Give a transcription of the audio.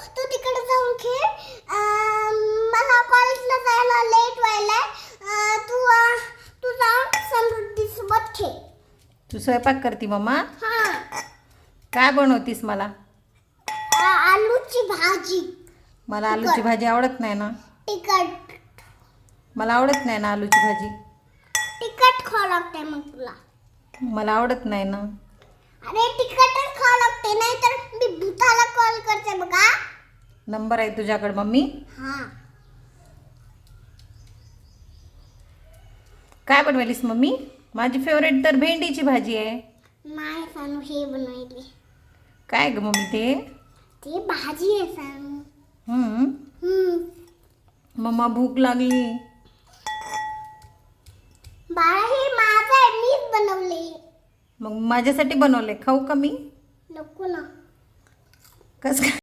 तू तिकडे जाऊन खेळ. मला कॉलेजला जायला लेट व्हायलाय. तू जाऊन समृद्धी सोबत खेळ. तू स्वयंपाक करती मम्मा? हां. काय बनवतीस मला? आलूची भाजी. मला आलूची भाजी आवडत नाही ना. तिखट. मला आवडत नाही ना आलूची भाजी. तिखट खावं लागते मग तुला. मला आवडत नाही ना. अरे तिखटच खावं लागते, नाही तर मी भूताला कॉल करते बघा. नंबर आहे तुझ्याकडे मम्मी? हां. काय बनवलीस मम्मी? माझी फेवरेट तर भेंडीची भाजी आहे. नाही सानू, हे बनवली. काय ग मम्मी ते? ते भाजी आहे सानू. हम्म. मम्मा भूक लागली. बाळा हे माझं आहे, मीच बनवले. मग माझ्यासाठी बनवले, खाऊ का मी? नको ना. कसं काय?